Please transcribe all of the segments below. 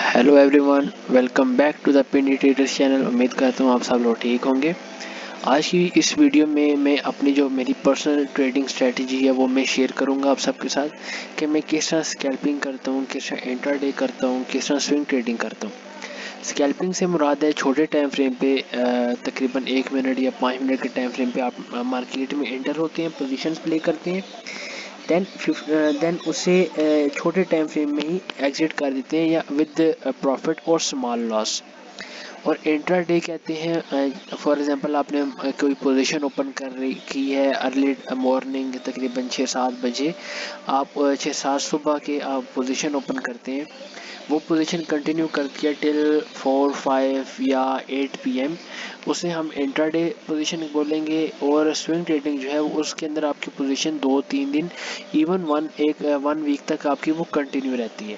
Hello everyone, welcome back to the Pindi traders channel. उम्मीद करता हूँ आप सब लोग ठीक होंगे। आज की इस वीडियो में मैं अपनी जो मेरी पर्सनल ट्रेडिंग स्ट्रेटजी है वो मैं शेयर करूँगा आप सबके साथ कि मैं किस तरह स्कैल्पिंग करता हूँ, किस तरह इंट्राडे करता हूँ, किस तरह स्विंग ट्रेडिंग करता हूँ। स्कैल्पिंग से मुराद है छोटे टाइम फ्रेम पे तकरीबन 1 मिनट या 5 मिनट के टाइम फ्रेम पे आप मार्केट में एंटर होते हैं, पोजीशंस प्ले करते हैं, देन उसे छोटे टाइम फ्रेम में ही एग्जिट कर देते हैं या विद प्रॉफिट और स्मॉल लॉस। और इंट्रा डे कहते हैं, फॉर एग्जांपल आपने कोई पोजीशन ओपन कर रही की है अर्ली मॉर्निंग तकरीबन 6-7 बजे, आप 6-7 सुबह के आप पोजीशन ओपन करते हैं, वो पोजीशन कंटिन्यू करती है टिल 4-5 या 8 PM, उसे हम इंट्राडे पोजीशन बोलेंगे। और स्विंग ट्रेडिंग जो है वो उसके अंदर आपकी पोजीशन 2-3 दिन, इवन 1 वीक तक आपकी वो कंटिन्यू रहती है।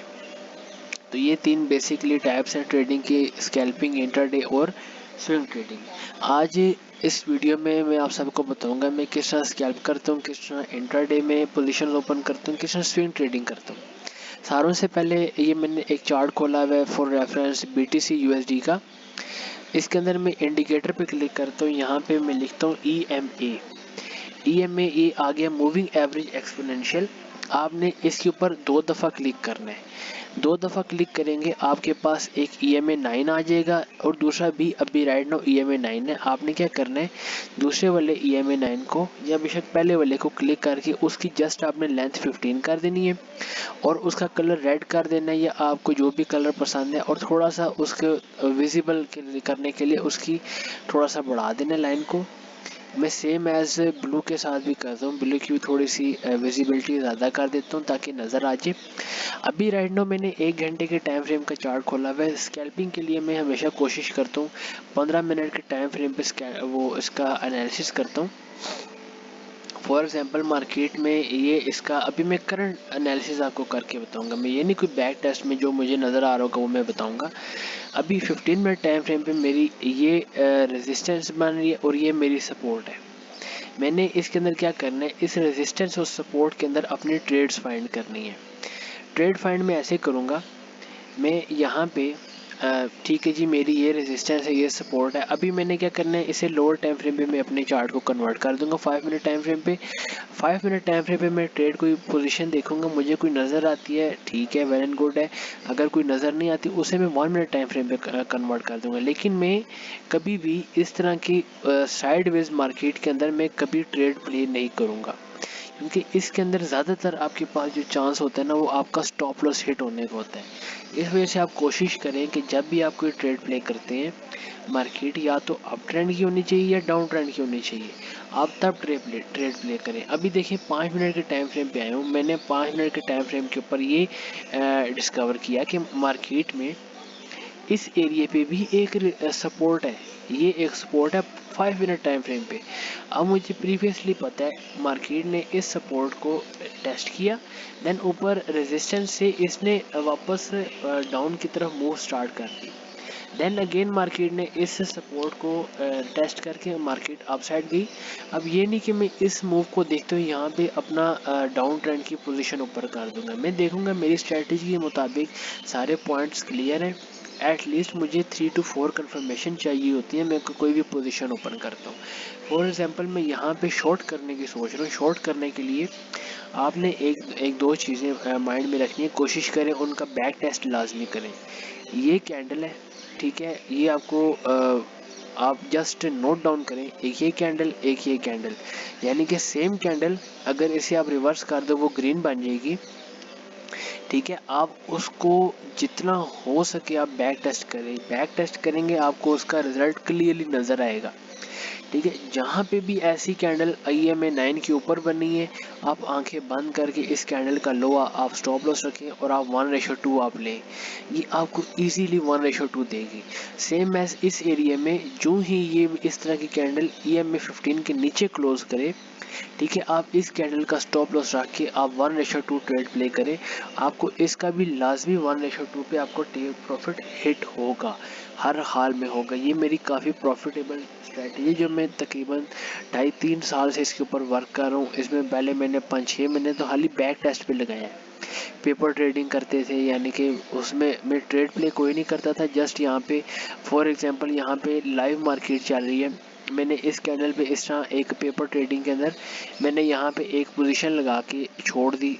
तो ये 3 बेसिकली टाइप्स हैं ट्रेडिंग की, स्कैल्पिंग, इंट्राडे और स्विंग ट्रेडिंग। आज इस वीडियो में मैं आप सबको बताऊंगा मैं किस तरह स्कैल्प करता हूँ, किस तरह इंट्राडे में पोजीशन ओपन करता हूँ, किस तरह स्विंग ट्रेडिंग करता हूँ। सारों से पहले ये मैंने एक चार्ट खोला हुआ है फॉर रेफरेंस BTC USD का। इसके अंदर मैं इंडिकेटर पे क्लिक करता हूँ, यहाँ पे मैं लिखता हूँ EMA। ये आ गया मूविंग एवरेज एक्सपोनेंशियल। आपने इसके ऊपर 2 दफ़ा क्लिक करना है। 2 दफ़ा क्लिक करेंगे आपके पास एक EMA 9 आ जाएगा और दूसरा भी अभी राइट नाउ EMA 9 है। आपने क्या करना है, दूसरे वाले EMA 9 को या बेशक पहले वाले को क्लिक करके उसकी जस्ट आपने लेंथ 15 कर देनी है और उसका कलर रेड कर देना है या आपको जो भी कलर पसंद है, और थोड़ा सा उसके विजिबल करने के लिए उसकी थोड़ा सा बढ़ा देना लाइन को। मैं सेम एज ब्लू के साथ भी करता हूँ, ब्लू की भी थोड़ी सी विजिबिलिटी ज़्यादा कर देता हूँ ताकि नज़र आ जाए। अभी राइट नाउ मैंने 1 घंटे के टाइम फ्रेम का चार्ट खोला हुआ है। स्कैल्पिंग के लिए मैं हमेशा कोशिश करता हूँ 15 मिनट के टाइम फ्रेम पे वो इसका एनालिसिस करता हूँ। फॉर एग्जांपल मार्केट में ये इसका अभी मैं करंट एनालिसिस आपको करके बताऊंगा, मैं ये नहीं कोई बैक टेस्ट में जो मुझे नज़र आ रहा होगा वो मैं बताऊंगा। अभी 15 मिनट टाइम फ्रेम पे मेरी ये रेजिस्टेंस बन रही है और ये मेरी सपोर्ट है। मैंने इसके अंदर क्या करना है, इस रेजिस्टेंस और सपोर्ट के अंदर अपनी ट्रेड्स फाइंड करनी है। ट्रेड फाइंड मैं ऐसे करूँगा, मैं यहाँ पे ठीक है जी, मेरी ये रेजिस्टेंस है, ये सपोर्ट है। अभी मैंने क्या करना है, इसे लोअर टाइम फ्रेम पे मैं अपने चार्ट को कन्वर्ट कर दूंगा 5 मिनट टाइम फ्रेम पे। 5 मिनट टाइम फ्रेम पे मैं ट्रेड कोई पोजीशन देखूंगा, मुझे कोई नज़र आती है ठीक है, वेल एंड गुड है। अगर कोई नज़र नहीं आती उसे मैं 1 मिनट टाइम फ्रेम पे कन्वर्ट कर दूंगा। लेकिन मैं कभी भी इस तरह की साइडवेज मार्केट के अंदर मैं कभी ट्रेड प्ले नहीं करूँगा, क्योंकि इसके अंदर ज़्यादातर आपके पास जो चांस होता है ना वो आपका स्टॉप लॉस हिट होने का होता है। इस वजह से आप कोशिश करें कि जब भी आप कोई ट्रेड प्ले करते हैं, मार्केट या तो अप ट्रेंड की होनी चाहिए या डाउन ट्रेंड की होनी चाहिए, आप तब ट्रेड प्ले करें। अभी देखिए 5 मिनट के टाइम फ्रेम पे आया हूँ, मैंने 5 मिनट के टाइम फ्रेम के ऊपर ये डिस्कवर किया कि मार्केट में इस एरिया पे भी एक सपोर्ट है, ये एक सपोर्ट है 5 मिनट टाइम फ्रेम पे। अब मुझे प्रीवियसली पता है मार्केट ने इस सपोर्ट को टेस्ट किया, देन ऊपर रेजिस्टेंस से इसने वापस डाउन की तरफ मूव स्टार्ट कर दी। देन अगेन मार्केट ने इस सपोर्ट को टेस्ट करके मार्केट अपसाइड गई। अब ये नहीं कि मैं इस मूव को देखते हुए यहाँ पे अपना डाउन ट्रेंड की पोजीशन ऊपर कर दूंगा, मैं देखूंगा मेरी स्ट्रेटजी के मुताबिक सारे पॉइंट्स क्लियर हैं। एटलीस्ट मुझे 3 to 4 कंफर्मेशन चाहिए होती है मैं कोई भी पोजीशन ओपन करता हूँ। फॉर एग्जांपल मैं यहाँ पे शॉर्ट करने की सोच रहा हूँ, शॉर्ट करने के लिए आपने एक दो चीज़ें माइंड में रखनी है, कोशिश करें उनका बैक टेस्ट लाजमी करें। ये कैंडल है, ठीक है, ये आपको आप जस्ट नोट डाउन करें, एक ये कैंडल एक ये कैंडल, यानी कि सेम कैंडल अगर इसे आप रिवर्स कर दो वो ग्रीन बन जाएगी, ठीक है। आप उसको जितना हो सके आप बैक टेस्ट करें, बैक टेस्ट करेंगे आपको उसका रिजल्ट क्लियरली नज़र आएगा, ठीक है। जहाँ पे भी ऐसी कैंडल IMA 9 के ऊपर बनी है, आप आंखें बंद करके इस कैंडल का लो आप स्टॉप लॉस रखें और आप 1:2 आप लें, ये आपको इजीली 1:2 देगी। सेम एज इस एरिया में जो ही ये इस तरह की कैंडल EMA 15 के नीचे क्लोज करे, ठीक है, आप इस कैंडल का स्टॉप लॉस रख के आप 1:2 ट्रेड प्ले करें, आपको इसका भी लाजमी 1:2 पे आपको टेक प्रॉफिट हिट होगा, हर हाल में होगा। ये मेरी काफ़ी प्रॉफिटेबल स्ट्रैटेजी जो मैं तकरीबन 2.5-3 साल से इसके ऊपर वर्क कर रहा हूँ। इसमें पहले मैंने 5-6 महीने तो हाली बैक टेस्ट पे लगाया है, पेपर ट्रेडिंग करते थे, यानी कि उसमें मैं ट्रेड प्ले कोई नहीं करता था, जस्ट यहाँ पे फॉर एग्जांपल यहाँ पे लाइव मार्केट चल रही है, मैंने इस कैंडल पे इस तरह एक पेपर ट्रेडिंग के अंदर मैंने यहाँ पे एक पोजीशन लगा के छोड़ दी।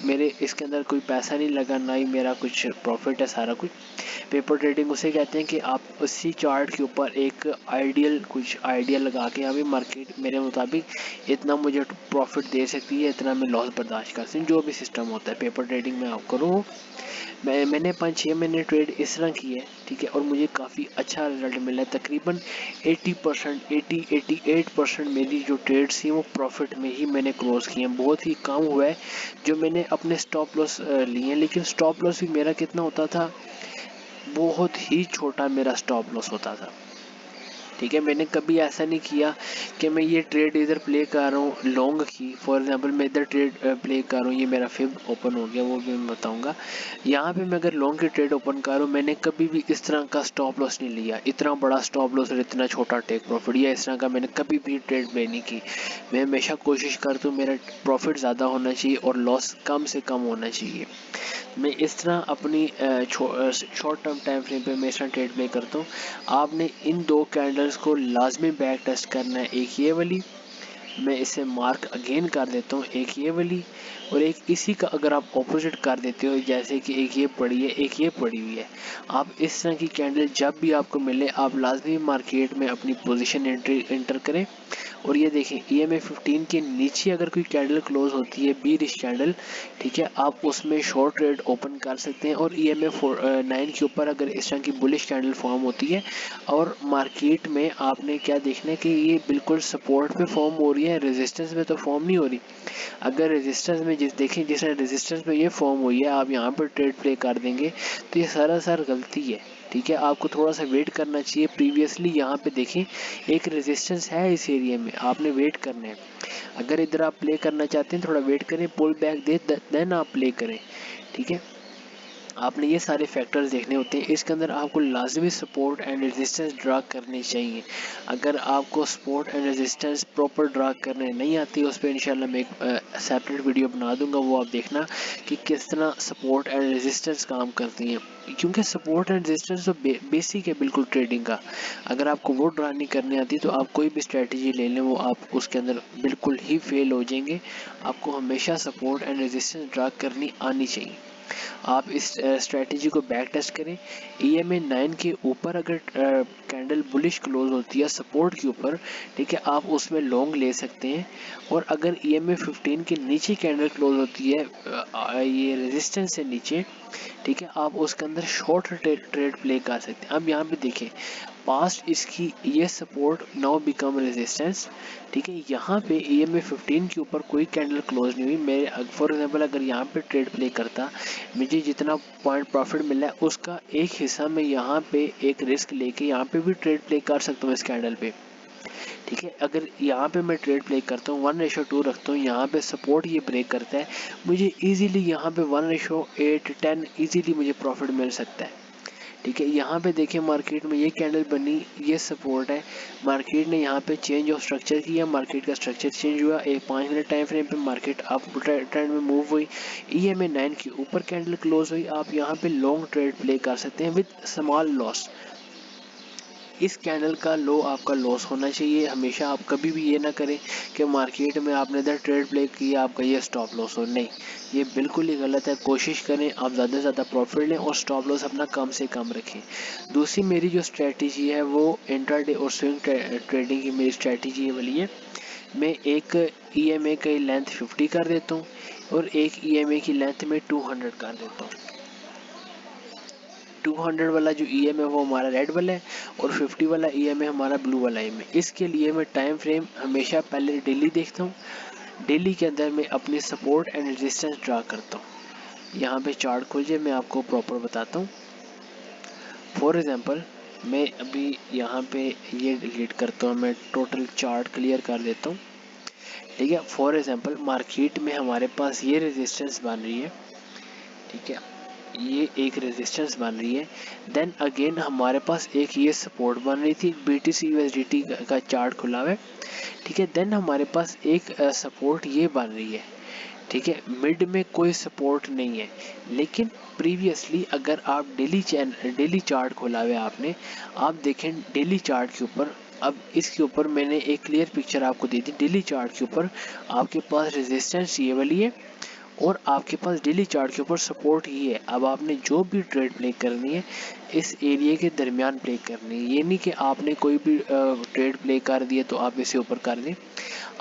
मेरे इसके अंदर कोई पैसा नहीं लगा, ना ही मेरा कुछ प्रॉफिट है, सारा कुछ पेपर ट्रेडिंग उसे कहते हैं कि आप उसी चार्ट के ऊपर एक कुछ आइडिया लगा के अभी मार्केट मेरे मुताबिक इतना मुझे प्रॉफिट दे सकती है, इतना मैं लॉस बर्दाश्त कर सकती हूँ, जो भी सिस्टम होता है पेपर ट्रेडिंग में आप करो। मैंने 5-6 महीने ट्रेड इस तरह की है, ठीक है, और मुझे काफ़ी अच्छा रिजल्ट मिला है। तकरीबन 80% 88% मेरी जो ट्रेड्स थी वो प्रॉफिट में ही मैंने क्लोज किए हैं। बहुत ही कम हुआ है जो मैंने अपने स्टॉप लॉस लिए हैं, लेकिन स्टॉप लॉस भी मेरा कितना होता था, बहुत ही छोटा मेरा स्टॉप लॉस होता था, ठीक है। मैंने कभी ऐसा नहीं किया कि मैं ये ट्रेड इधर प्ले कर रहा हूँ लॉन्ग की, फॉर एग्जांपल मैं इधर ट्रेड प्ले कर रहा हूँ, ये मेरा फिब ओपन हो गया, वो भी मैं बताऊंगा। यहाँ पे मैं अगर लॉन्ग की ट्रेड ओपन कर रहा हूँ, मैंने कभी भी इस तरह का स्टॉप लॉस नहीं लिया, इतना बड़ा स्टॉप लॉस और इतना छोटा टेक प्रॉफिट, या इस तरह का मैंने कभी भी ट्रेड प्ले नहीं की। मैं हमेशा कोशिश करता हूँ मेरा प्रॉफिट ज़्यादा होना चाहिए और लॉस कम से कम होना चाहिए। मैं इस तरह अपनी शॉर्ट टर्म टाइम फ्रेम पे मैं इस तरह ट्रेड प्ले करता हूँ। आपने इन दो कैंडल्स को लाजमी बैक टेस्ट करना है, एक ये वाली, मैं इसे मार्क अगेन कर देता हूँ, एक ये वाली, और एक इसी का अगर आप ऑपोजिट कर देते हो, जैसे कि एक ये पड़ी है एक ये पड़ी हुई है, आप इस तरह की कैंडल जब भी आपको मिले आप लाजमी मार्केट में अपनी पोजीशन एंटर करें। और ये देखें EMA 15 के नीचे अगर कोई कैंडल क्लोज होती है बीरिश कैंडल, ठीक है, आप उसमें शॉर्ट ट्रेड ओपन कर सकते हैं। और EMA 9 के ऊपर अगर इस तरह की बुलिश कैंडल फॉर्म होती है और मार्केट में आपने क्या देखना है कि ये बिल्कुल सपोर्ट पे फॉर्म हो रही है, रेजिस्टेंस में तो फॉर्म नहीं हो रही। अगर रेजिस्टेंस में देखें जिस रेजिस्टेंस में ये फॉर्म हुई है आप यहाँ पर ट्रेड प्ले कर देंगे तो ये सरासर गलती है, ठीक है। आपको थोड़ा सा वेट करना चाहिए। प्रीवियसली यहाँ पे देखें एक रेजिस्टेंस है इस एरिया में, आपने वेट करना है। अगर इधर आप प्ले करना चाहते हैं थोड़ा वेट करें, पुल बैक दे देन आप प्ले करें, ठीक है। आपने ये सारे फैक्टर्स देखने होते हैं। इसके अंदर आपको लाजमी सपोर्ट एंड रेजिस्टेंस ड्रा करनी चाहिए। अगर आपको support and resistance proper draw करने नहीं आती, उस पर इंशाल्लाह मैं एक सेपरेट वीडियो बना दूंगा, वो आप देखना कि किस तरह सपोर्ट एंड रेजिस्टेंस काम करती हैं, क्योंकि सपोर्ट एंड रेजिस्टेंस तो बेसिक है बिल्कुल ट्रेडिंग का। अगर आपको वो ड्रा नहीं करनी आती तो आप कोई भी स्ट्रेटजी ले लें वो आप उसके अंदर बिल्कुल ही फेल हो जाएंगे। आपको हमेशा सपोर्ट एंड रेजिस्टेंस ड्रा करनी आनी चाहिए। आप इस स्ट्रेटजी को बैक टेस्ट करें। EMA 9 के ऊपर अगर कैंडल बुलिश क्लोज होती है सपोर्ट के ऊपर, ठीक है, आप उसमें लॉन्ग ले सकते हैं। और अगर EMA 15 के नीचे कैंडल क्लोज होती है ये रेजिस्टेंस से नीचे, ठीक है, आप उसके अंदर शॉर्ट ट्रेड प्ले कर सकते हैं। अब यहाँ पे देखें पास्ट इसकी ये सपोर्ट नाउ बिकम रेजिस्टेंस, ठीक है। यहाँ पे EMA 15 के ऊपर कोई कैंडल क्लोज नहीं हुई। मैं फॉर एग्जांपल अगर यहाँ पे ट्रेड प्ले करता, मुझे जितना पॉइंट प्रॉफिट मिला है उसका एक हिस्सा मैं यहाँ पे एक रिस्क लेके यहाँ पे भी ट्रेड प्ले कर सकता हूँ इस कैंडल पे, ठीक है। अगर यहाँ पे मैं ट्रेड प्ले करता हूँ 1:2 रखता हूँ, यहाँ पे सपोर्ट ये ब्रेक करता है, मुझे इजीली यहाँ पे 1:8-10 इजीली मुझे प्रॉफिट मिल सकता है, ठीक है। यहाँ पे देखिए मार्केट में ये कैंडल बनी, ये सपोर्ट है, मार्केट ने यहाँ पे चेंज ऑफ स्ट्रक्चर किया, मार्केट का स्ट्रक्चर चेंज हुआ, एक 5 मिनट टाइम फ्रेम पे मार्केट अप ट्रेंड में मूव हुई, EMA 9 के ऊपर कैंडल क्लोज हुई, आप यहाँ पे लॉन्ग ट्रेड प्ले कर सकते हैं विद स्मॉल लॉस। इस कैंडल का लो आपका लॉस होना चाहिए। हमेशा आप कभी भी ये ना करें कि मार्केट में आपने इधर ट्रेड प्ले किया आपका ये स्टॉप लॉस हो, नहीं, ये बिल्कुल ही गलत है। कोशिश करें आप ज़्यादा से ज़्यादा प्रॉफिट लें और स्टॉप लॉस अपना कम से कम रखें। दूसरी मेरी जो स्ट्रेटजी है वो इंट्राडे और स्विंग ट्रेडिंग की मेरी स्ट्रेटजी वाली है। मैं एक EMA की लेंथ 50 कर देता हूँ और एक EMA की लेंथ में 200 कर देता हूँ। 200 वाला जो EMA है वो हमारा रेड वाला है और 50 वाला EMA हमारा ब्लू वाला EMA। इसके लिए मैं टाइम फ्रेम हमेशा पहले डेली देखता हूँ। डेली के अंदर मैं अपनी सपोर्ट एंड रेजिस्टेंस ड्रा करता हूँ। यहाँ पे चार्ट खोलिए, मैं आपको प्रॉपर बताता हूँ। फॉर एग्जांपल मैं अभी यहाँ पे ये डिलीट करता हूँ, मैं टोटल चार्ट क्लियर कर देता हूँ, ठीक है। फॉर एग्जांपल मार्केट में हमारे पास ये रेजिस्टेंस बन रही है, ठीक है, ये एक रेजिस्टेंस बन रही है। देन अगेन हमारे पास एक ये सपोर्ट बन रही थी, BTC USDT का चार्ट खुला हुआ है, ठीक है। देन हमारे पास एक सपोर्ट ये बन रही है, ठीक है, मिड में कोई सपोर्ट नहीं है। लेकिन प्रीवियसली अगर आप डेली चार्ट खोला हुआ है आपने, आप देखें डेली चार्ट के ऊपर, अब इसके ऊपर मैंने एक क्लियर पिक्चर आपको दी थी। डेली चार्ट के ऊपर आपके पास रेजिस्टेंस ये वाली है और आपके पास डेली चार्ट के ऊपर सपोर्ट ही है। अब आपने जो भी ट्रेड प्ले करनी है इस एरिया के दरमियान प्ले करनी है। ये नहीं कि आपने कोई भी ट्रेड प्ले कर दिया तो आप इसे ऊपर कर दें।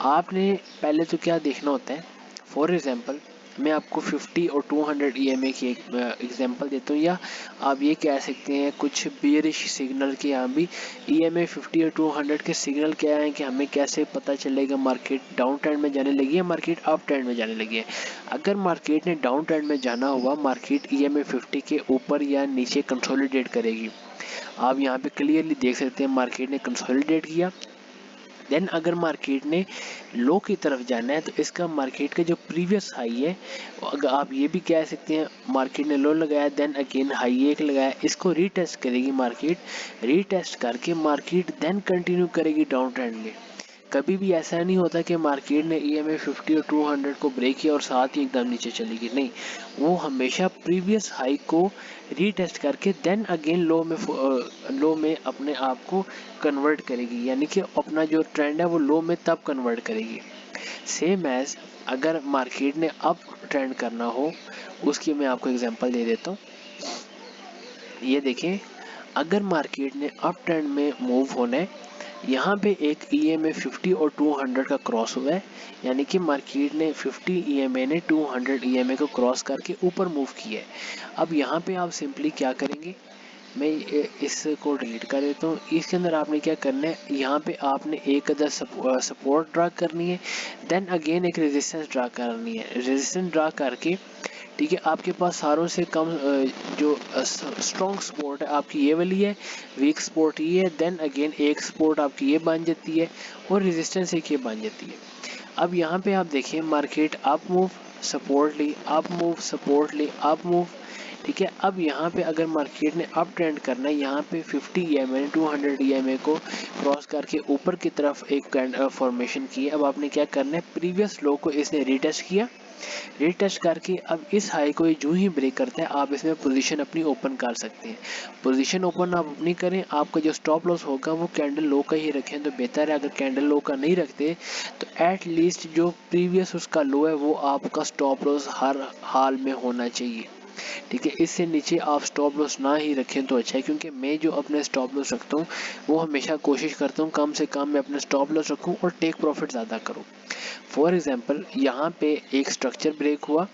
आपने पहले तो क्या देखना होता है, फॉर एग्जांपल मैं आपको 50 और 200 EMA की एक एग्जांपल देता हूँ, या आप ये कह सकते हैं कुछ बेयरिश सिग्नल के यहाँ भी EMA 50 और 200 के सिग्नल क्या है कि हमें कैसे पता चलेगा मार्केट डाउन ट्रेंड में जाने लगी है, मार्केट अप ट्रेंड में जाने लगी है। अगर मार्केट ने डाउन ट्रेंड में जाना हुआ, मार्केट EMA 50 के ऊपर या नीचे कंसोलिडेट करेगी। आप यहाँ पे क्लियरली देख सकते हैं मार्केट ने कंसोलिडेट किया। देन अगर मार्केट ने लो की तरफ जाना है तो इसका मार्केट का जो प्रीवियस हाई है, अगर आप ये भी कह सकते हैं मार्केट ने लो लगाया देन अगेन हाई एक लगाया, इसको रीटेस्ट करेगी मार्केट। रीटेस्ट करके मार्केट देन कंटिन्यू करेगी डाउन ट्रेंड में। कभी भी ऐसा नहीं होता कि मार्केट ने EMA 50 और 200 को ब्रेक किया और साथ ही एकदम नीचे चलेगी, नहीं, वो हमेशा प्रीवियस हाई को रीटेस्ट करके देन अगेन लो में अपने आप को कन्वर्ट करेगी, यानी कि अपना जो ट्रेंड है वो लो में तब कन्वर्ट करेगी। सेम एज अगर मार्केट ने अप ट्रेंड करना हो, उसकी मैं आपको एग्जांपल दे देता हूँ। ये देखें, अगर मार्केट ने अप ट्रेंड में मूव होना है, यहाँ पे एक EMA 50 और 200 का क्रॉस हुआ है, यानी कि मार्केट ने 50 EMA ने 200 EMA को क्रॉस करके ऊपर मूव किया है। अब यहाँ पे आप सिंपली क्या करेंगे, मैं इसको डिलीट कर देता हूँ। इसके अंदर आपने क्या करना है, यहाँ पे आपने एक अदर सपोर्ट ड्रा करनी है, देन अगेन एक रेजिस्टेंस ड्रा करनी है। रेजिस्टेंस ड्रा करके ठीक है, आपके पास सारों से कम जो स्ट्रॉन्ग सपोर्ट है आपकी ये वाली है, वीक सपोर्ट ये है, देन अगेन एक सपोर्ट आपकी ये बन जाती है और रेजिस्टेंस एक ये बन जाती है। अब यहाँ पे आप देखिए मार्केट अप मूव, सपोर्ट ली, अप मूव, सपोर्ट ली, अप मूव। ठीक है, अब यहाँ पे अगर मार्केट ने अप ट्रेंड करना है, यहाँ पे 50 EMA 200 EMA को क्रॉस करके ऊपर की तरफ एक फॉर्मेशन की है। अब आपने क्या करना है, प्रीवियस लो को इसने रीटेस्ट किया, रीटेस्ट करके अब इस हाई को जो ही ब्रेक करता है आप इसमें पोजीशन अपनी ओपन कर सकते हैं। पोजीशन ओपन आप अपनी करें, आपका जो स्टॉप लॉस होगा वो कैंडल लो का ही रखें तो बेहतर है। अगर कैंडल लो का नहीं रखते तो एट लीस्ट जो प्रीवियस उसका लो है वो आपका स्टॉप लॉस हर हाल में होना चाहिए। ठीक है, इससे नीचे आप स्टॉप लॉस ना ही रखें तो अच्छा है, क्योंकि मैं जो अपने स्टॉप लॉस रखता हूँ वो हमेशा कोशिश करता हूँ कम से कम मैं अपना स्टॉप लॉस रखूँ और टेक प्रॉफिट ज़्यादा करूँ। फॉर एग्जांपल यहाँ पे एक स्ट्रक्चर ब्रेक हुआ,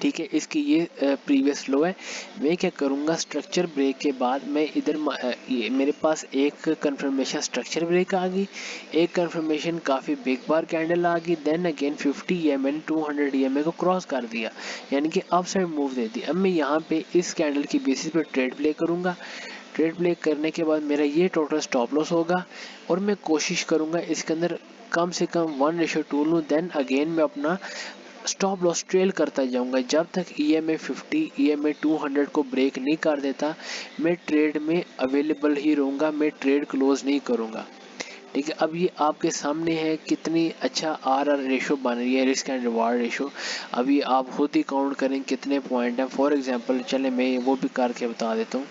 ठीक है, इसकी ये प्रीवियस लो है। मैं क्या करूँगा, स्ट्रक्चर ब्रेक के बाद मैं इधर मेरे पास एक कंफर्मेशन स्ट्रक्चर ब्रेक आ गई, एक कंफर्मेशन काफ़ी बिग बार कैंडल आ गई, देन अगेन 50 EMA 200 EMA को क्रॉस कर दिया, यानी कि अप साइड मूव दे दी। अब मैं यहाँ पे इस कैंडल की बेसिस पे ट्रेड प्ले करूँगा। ट्रेड प्ले करने के बाद मेरा ये टोटल स्टॉप लॉस होगा और मैं कोशिश करूँगा इसके अंदर कम से कम 1:2 लूँ, देन अगेन मैं अपना स्टॉप लॉस ट्रेल करता जाऊंगा जब तक EMA 50 EMA 200 को ब्रेक नहीं कर देता। मैं ट्रेड में अवेलेबल ही रहूँगा, मैं ट्रेड क्लोज नहीं करूँगा। ठीक है, अब ये आपके सामने है कितनी अच्छा RR रेशो बन रही है, रिस्क एंड रिवार्ड रेशो। अभी आप खुद ही काउंट करें कितने पॉइंट हैं। फॉर एग्जांपल चले मैं वो भी करके बता देता हूँ।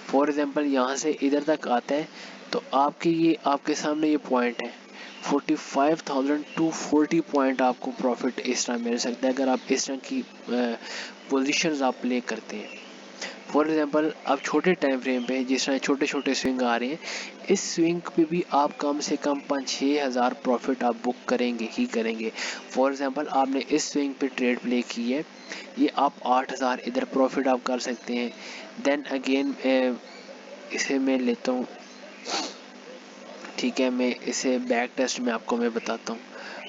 फॉर एग्जांपल यहाँ से इधर तक आता है तो आपके सामने ये पॉइंट है 45,240 पॉइंट आपको प्रॉफिट इस तरह मिल सकता है अगर आप इस तरह की पोजीशंस आप प्ले करते हैं। फॉर एग्जांपल आप छोटे टाइम फ्रेम पे जिस तरह छोटे छोटे स्विंग आ रहे हैं, इस स्विंग पे भी आप कम से कम 5-6 हज़ार प्रॉफिट आप बुक करेंगे ही करेंगे। फॉर एग्जांपल आपने इस स्विंग पे ट्रेड प्ले की है, ये आप 8,000 इधर प्रॉफिट आप कर सकते हैं। देन अगेन इसे मैं लेता हूँ, ठीक है, मैं इसे बैक टेस्ट में आपको मैं बताता हूँ।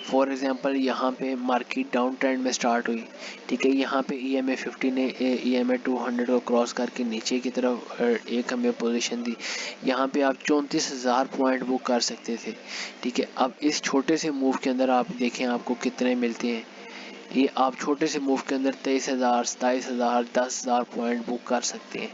फॉर एग्जांपल यहाँ पे मार्केट डाउन ट्रेंड में स्टार्ट हुई, ठीक है, यहाँ पे EMA 50 ने EMA 200 को क्रॉस करके नीचे की तरफ एक हमें पोजीशन दी। यहाँ पे आप 34,000 पॉइंट बुक कर सकते थे। ठीक है, अब इस छोटे से मूव के अंदर आप देखें आपको कितने मिलते हैं। ये आप छोटे से मूव के अंदर 23,000, 27,000, 10,000 पॉइंट बुक कर सकते हैं।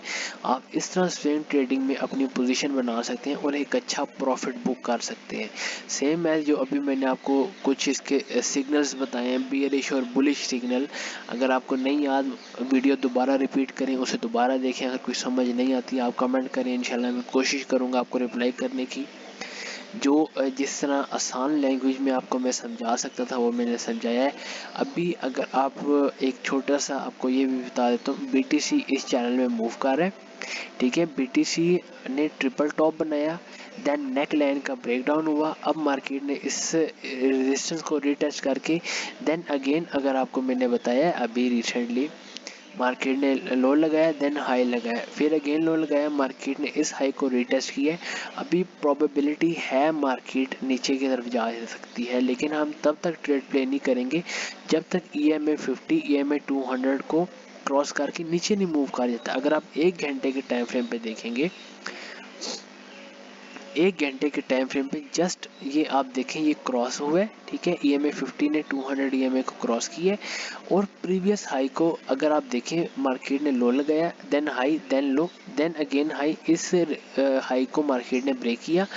आप इस तरह स्विंग ट्रेडिंग में अपनी पोजीशन बना सकते हैं और एक अच्छा प्रॉफिट बुक कर सकते हैं। सेम एज जो अभी मैंने आपको कुछ इसके सिग्नल्स बताए हैं, बियरिश और बुलिश सिग्नल। अगर आपको नहीं याद, वीडियो दोबारा रिपीट करें, उसे दोबारा देखें। अगर कोई समझ नहीं आती आप कमेंट करें, इंशाल्लाह मैं कोशिश करूँगा आपको रिप्लाई करने की। जो जिस तरह आसान लैंग्वेज में आपको मैं समझा सकता था वो मैंने समझाया है। अभी अगर आप एक छोटा सा आपको ये भी बता देता हूँ, BTC इस चैनल में मूव कर रहा है, ठीक है। BTC ने ट्रिपल टॉप बनाया, देन नेक लाइन का ब्रेकडाउन हुआ। अब मार्केट ने इस रेजिस्टेंस को रीटेस्ट करके देन अगेन, अगर आपको मैंने बताया अभी रिसेंटली मार्केट ने लो लगाया, देन हाई लगाया, फिर अगेन लो लगाया, मार्केट ने इस हाई को रीटेस्ट किया। अभी प्रोबेबिलिटी है मार्केट नीचे की तरफ जा सकती है, लेकिन हम तब तक ट्रेड प्ले नहीं करेंगे जब तक EMA 50, EMA 200 को क्रॉस करके नीचे नहीं मूव कर जाता। अगर आप 1 घंटे के टाइम फ्रेम पे देखेंगे, 1 घंटे के टाइम फ्रेम पे जस्ट ये आप देखें, ये क्रॉस हुआ है, ठीक है। EMA 50 ने 200 EMA को क्रॉस किया है और प्रीवियस हाई को अगर आप देखें, मार्केट ने लो लगाया, then high, then low, then again high. इस हाई को मार्केट ने ब्रेक किया।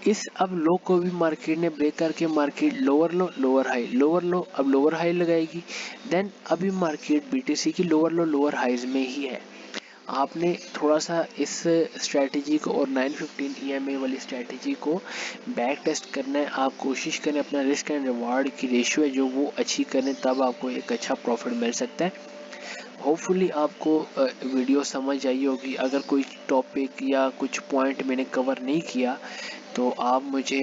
इस अब लो को भी मार्केट ने ब्रेक करके मार्केट लोअर लो, लोअर हाई, लोअर लो, अब लोअर हाई लगाएगी। देन अभी मार्केट BTC की लोअर लो, लोअर हाइज में ही है। आपने थोड़ा सा इस स्ट्रैटेजी को और 915 EMA वाली स्ट्रैटेजी को बैक टेस्ट करना है। आप कोशिश करें अपना रिस्क एंड रिवार्ड की रेशियो है जो वो अच्छी करें, तब आपको एक अच्छा प्रॉफिट मिल सकता है। होपफुली आपको वीडियो समझ आई होगी। अगर कोई टॉपिक या कुछ पॉइंट मैंने कवर नहीं किया तो आप मुझे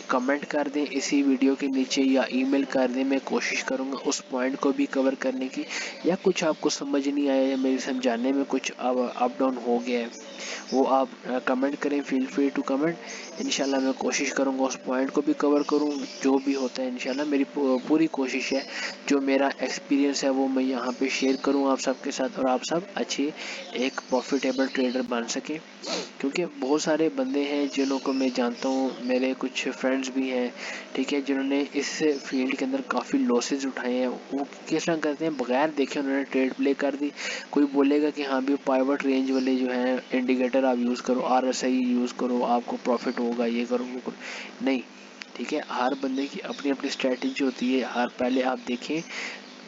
कमेंट कर दें इसी वीडियो के नीचे या ईमेल कर दें। मैं कोशिश करूंगा उस पॉइंट को भी कवर करने की, या कुछ आपको समझ नहीं आया या मेरे समझाने में कुछ अप डाउन हो गया है वो आप कमेंट करें। Feel free to comment. इंशाल्लाह मैं कोशिश करूंगा उस पॉइंट को भी कवर करूं। जो भी होता है इंशाल्लाह मेरी पूरी कोशिश है, जो मेरा एक्सपीरियंस है वो मैं यहाँ पे शेयर करूँ आप सबके साथ, और आप सब अच्छे एक प्रॉफिटेबल ट्रेडर बन सकें। क्योंकि बहुत सारे बंदे हैं जिन्हों को मैं जानता हूँ, मेरे कुछ फ्रेंड्स भी हैं, ठीक है, जिन्होंने इस फील्ड के अंदर काफ़ी लॉसेज उठाए हैं। वो किस तरह करते हैं, बगैर देखे उन्होंने ट्रेड प्ले कर दी। कोई बोलेगा कि हाँ भी पाइवट रेंज वाले जो हैं इंडिकेटर आप यूज़ करो, RSI यूज़ करो, आपको प्रॉफिट होगा, ये करो वो करो, नहीं, ठीक है। हर बंदे की अपनी अपनी स्ट्रैटेजी होती है। हर पहले आप देखें,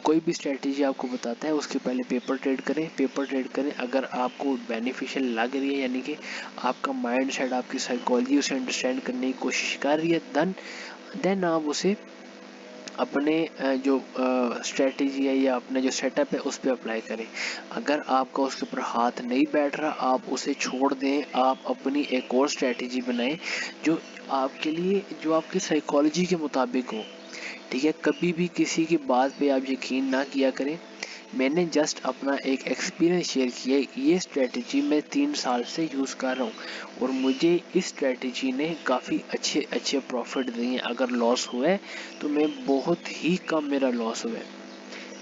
कोई भी स्ट्रैटेजी आपको बताता है उसके पहले पेपर ट्रेड करें, पेपर ट्रेड करें। अगर आपको बेनिफिशियल लग रही है, यानी कि आपका माइंड सेट, आपकी साइकोलॉजी उसे अंडरस्टैंड करने की कोशिश कर रही है, देन आप उसे अपने जो स्ट्रैटेजी है या अपने जो सेटअप है उस पर अप्लाई करें। अगर आपका उसके ऊपर हाथ नहीं बैठ रहा, आप उसे छोड़ दें। आप अपनी एक और स्ट्रैटेजी बनाएं जो आपके लिए, जो आपकी साइकोलॉजी के मुताबिक हो, ठीक है। कभी भी किसी की बात पे आप यकीन ना किया करें। मैंने जस्ट अपना एक एक्सपीरियंस शेयर किया। ये स्ट्रैटेजी मैं 3 साल से यूज़ कर रहा हूँ और मुझे इस स्ट्रैटेजी ने काफ़ी अच्छे अच्छे प्रॉफिट दिए हैं। अगर लॉस हुआ है तो मैं बहुत ही कम मेरा लॉस हुआ है,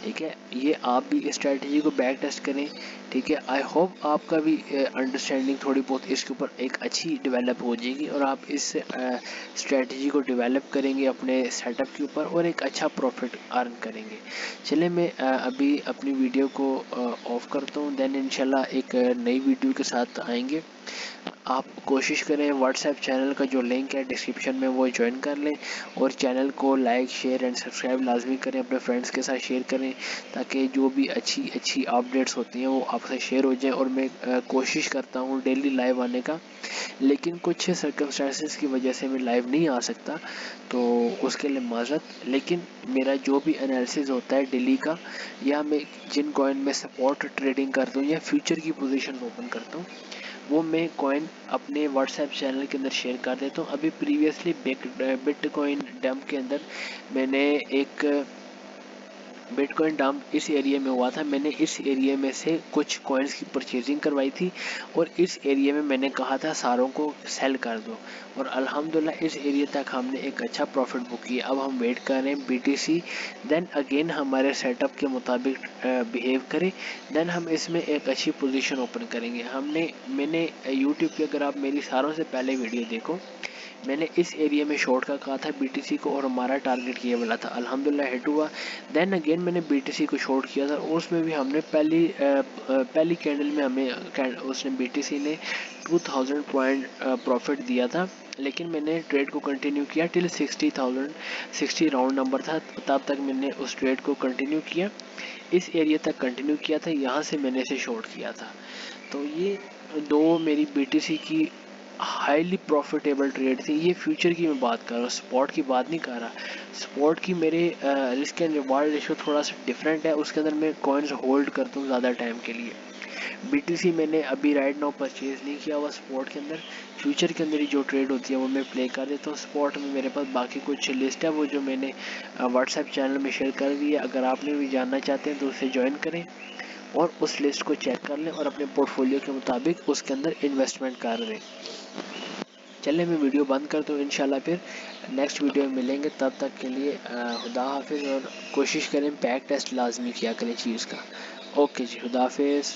ठीक है। ये आप भी इस स्ट्रैटेजी को बैक टेस्ट करें, ठीक है। आई होप आपका भी अंडरस्टैंडिंग थोड़ी बहुत इसके ऊपर एक अच्छी डेवलप हो जाएगी और आप इस स्ट्रैटेजी को डेवलप करेंगे अपने सेटअप के ऊपर और एक अच्छा प्रॉफिट अर्न करेंगे। चलिए मैं अभी अपनी वीडियो को ऑफ करता हूँ, देन इंशाल्लाह एक नई वीडियो के साथ आएंगे। आप कोशिश करें व्हाट्सएप चैनल का जो लिंक है डिस्क्रिप्शन में वो ज्वाइन कर लें और चैनल को लाइक शेयर एंड सब्सक्राइब लाजमी करें, अपने फ्रेंड्स के साथ शेयर करें ताकि जो भी अच्छी अच्छी अपडेट्स होती हैं वो आपसे शेयर हो जाए। और मैं कोशिश करता हूँ डेली लाइव आने का, लेकिन कुछ सर्कमस्टेंसेस की वजह से मैं लाइव नहीं आ सकता, तो उसके लिए माजरत। लेकिन मेरा जो भी एनालिसिस होता है डेली का, या मैं जिन कॉइन में सपोर्ट ट्रेडिंग करता हूँ या फ्यूचर की पोजीशन ओपन करता हूँ, वो मैं कॉइन अपने व्हाट्सएप चैनल के अंदर शेयर कर देता हूँ। अभी प्रीवियसली बिटकॉइन डंप के अंदर मैंने एक बिटकॉइन डंप इस एरिया में हुआ था। मैंने इस एरिया में से कुछ कॉइन्स की परचेजिंग करवाई थी और इस एरिया में मैंने कहा था सारों को सेल कर दो, और अल्हम्दुलिल्लाह इस एरिया तक हमने एक अच्छा प्रॉफिट बुक किया। अब हम वेट कर रहे हैं BTC देन अगेन हमारे सेटअप के मुताबिक बिहेव करे, देन हम इसमें एक अच्छी पोजीशन ओपन करेंगे। मैंने यूट्यूब पे, अगर आप मेरी सारों से पहले वीडियो देखो, मैंने इस एरिया में शॉर्ट का कहा था BTC को, और हमारा टारगेट ये वाला था, अल्हम्दुलिल्लाह हिट हुआ। देन अगेन मैंने BTC को शॉर्ट किया था, और उसमें भी हमने पहली कैंडल में हमें उसने BTC ने 2000 पॉइंट प्रॉफिट दिया था। लेकिन मैंने ट्रेड को कंटिन्यू किया टिल 60 राउंड नंबर था, तब तक मैंने उस ट्रेड को कंटिन्यू किया, इस एरिया तक कंटिन्यू किया था, यहाँ से मैंने इसे शॉर्ट किया था। तो ये दो मेरी BTC की हाईली प्रॉफिटेबल ट्रेड थी। ये फ्यूचर की मैं बात कर रहा हूँ, स्पॉट की बात नहीं कर रहा। स्पॉट की मेरे रिस्क एंड रिवार्ड रेशो थोड़ा सा डिफरेंट है, उसके अंदर मैं कॉइन्स होल्ड करता हूँ ज़्यादा टाइम के लिए। BTC मैंने अभी राइट नाउ परचेज नहीं किया हुआ स्पॉट के अंदर, फ्यूचर के अंदर ही जो ट्रेड होती है वो मैं प्ले कर देता हूँ। स्पॉट में मेरे पास बाकी कुछ लिस्ट है, वो जो मैंने व्हाट्सएप चैनल में शेयर कर दी है, अगर आपने भी जानना चाहते हैं तो उसे ज्वाइन करें और उस लिस्ट को चेक कर लें और अपने पोर्टफोलियो के मुताबिक उसके अंदर इन्वेस्टमेंट कर दें। चलिए मैं वीडियो बंद करता हूँ, इंशाल्लाह फिर नेक्स्ट वीडियो में मिलेंगे। तब तक के लिए खुदा हाफिज़, और कोशिश करें बैक टेस्ट लाजमी किया करें चीज़ का। ओके जी, खुदा हाफिज़।